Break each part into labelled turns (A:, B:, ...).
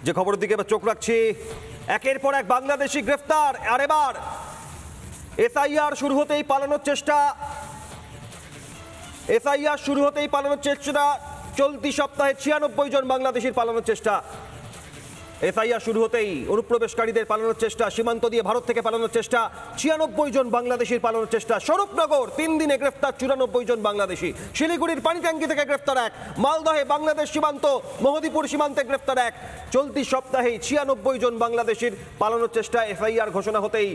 A: যে খবরের দিকে চোখ রাখছি, একের পর এক বাংলাদেশি গ্রেফতার। আর এবার এসআইআর শুরু হতেই পালানোর চেষ্টা। এসআইআর শুরু হতেই পালানোর চেষ্টা। চলতি সপ্তাহে 96 জন বাংলাদেশির পালানোর চেষ্টা। এসআইআর শুরু হতেই অনুপ্রবেশকারীদের পালানোর চেষ্টা, সীমান্ত দিয়ে ভারত থেকে পালানোর চেষ্টা, 96 জন বাংলাদেশির পালানোর চেষ্টা। স্বরূপনগর 3 দিনে গ্রেফতার 94 জন বাংলাদেশি। শিলিগুড়ির পানিট্যাঙ্কি থেকে গ্রেফতার 1, মালদহে বাংলাদেশ সীমান্ত মহদীপুর সীমান্তে গ্রেফতার 1। চলতি সপ্তাহে 96 জন বাংলাদেশির পালানোর চেষ্টা। এসআইআর ঘোষণা হতেই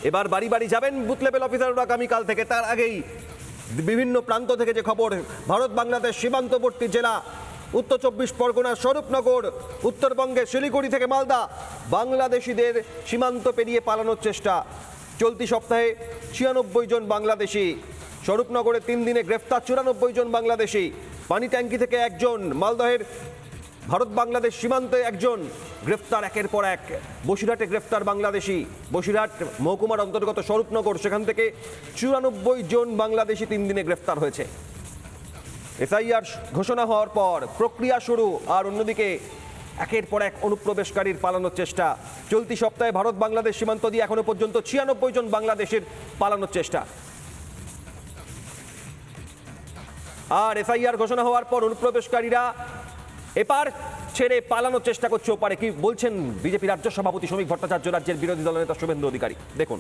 A: এবার বাড়ি বাড়ি যাবেন বুথ লেভেল অফিসাররা আগামীকাল থেকে। তার আগেই বিভিন্ন প্রান্ত থেকে যে খবর, ভারত বাংলাদেশ সীমান্তবর্তী জেলা উত্তর 24 পরগনা স্বরূপনগর, উত্তরবঙ্গের শিলিগুড়ি থেকে মালদা, বাংলাদেশিদের সীমান্ত পেরিয়ে পালানোর চেষ্টা। চলতি সপ্তাহে 96 জন বাংলাদেশি। স্বরূপনগরে 3 দিনে গ্রেফতার 94 জন বাংলাদেশি। পানিট্যাঙ্কি থেকে 1 জন, মালদহের ভারত বাংলাদেশ সীমান্তে 1 জন গ্রেফতার একের পর এক। বসিরহাটে গ্রেফতার বাংলাদেশি। বসিরহাট মহকুমার অন্তর্গত স্বরূপনগর, সেখান থেকে 94 জন বাংলাদেশি 3 দিনে গ্রেফতার হয়েছে। এসআইআর ঘোষণা হওয়ার পর প্রক্রিয়া শুরু। আর অন্যদিকে একের পর এক অনুপ্রবেশকারীর পালানোর চেষ্টা। চলতি সপ্তাহে ভারত বাংলাদেশ সীমান্ত দিয়ে এখনো পর্যন্ত 96 জন বাংলাদেশের পালানোর চেষ্টা। আর এসআইআর ঘোষণা হওয়ার পর অনুপ্রবেশকারীরা এপার ছেড়ে পালানোর চেষ্টা করছে ওপারে। কি বলছেন বিজেপি রাজ্য সভাপতি শ্রমিক ভট্টাচার্য, রাজ্যের বিরোধী দলনেতা শুভেন্দু অধিকারী, দেখুন।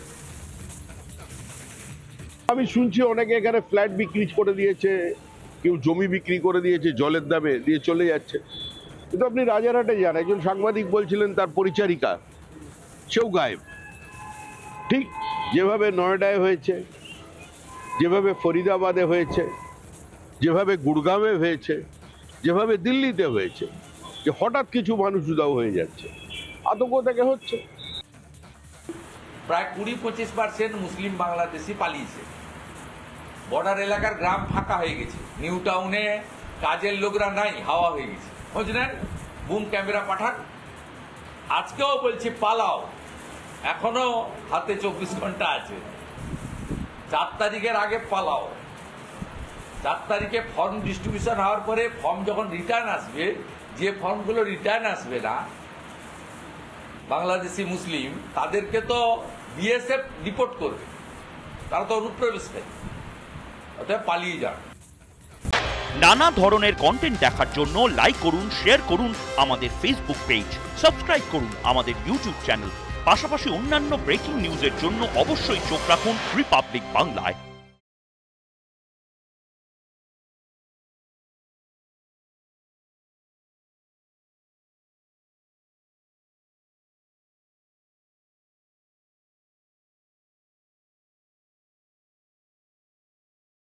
B: আমি শুনছি অনেকে এখানে ফ্ল্যাট বিক্রি করে দিয়েছে, কেউ জমি বিক্রি করে দিয়েছে জলের দামে, দিয়ে চলে যাচ্ছে। কিন্তু আপনি রাজারহাটে যান, একজন সাংবাদিক বলছিলেন তার পরিচারিকা সেও গায়েব। ঠিক যেভাবে নয়ডায় হয়েছে, যেভাবে ফরিদাবাদে হয়েছে, যেভাবে গুড়গাঁওয়ে হয়েছে, যেভাবে দিল্লিতে হয়েছে, যে হঠাৎ কিছু মানুষ উধাও হয়ে যাচ্ছে, আতঙ্ক থেকে হচ্ছে।
C: প্রায় 20-25% মুসলিম বাংলাদেশি পালিয়েছে। বর্ডার এলাকার গ্রাম ফাঁকা হয়ে গেছে। নিউ টাউনে কাজের লোকরা নাই, হাওয়া হয়ে গেছে। বুঝলেন, বুম ক্যামেরা পাঠান। আজকেও বলছি পালাও, এখনো হাতে 24 ঘন্টা আছে। 4 তারিখের আগে পালাও। 4 তারিখে ফর্ম ডিস্ট্রিবিউশন হওয়ার পরে ফর্ম যখন রিটার্ন আসবে, যে ফর্মগুলো রিটার্ন আসবে না বাংলাদেশি মুসলিম, তাদেরকে তো বিএসএফ রিপোর্ট করবে, তারা তো অনুপ্রবেশকারী, অতএব পালিয়ে যান।
D: নানা ধরনের কন্টেন্ট দেখার জন্য লাইক করুন, শেয়ার করুন আমাদের ফেসবুক পেজ, সাবস্ক্রাইব করুন আমাদের ইউটিউব চ্যানেল। পাশাপাশি অন্যান্য ব্রেকিং নিউজের জন্য অবশ্যই চোখ রাখুন রিপাবলিক বাংলায়।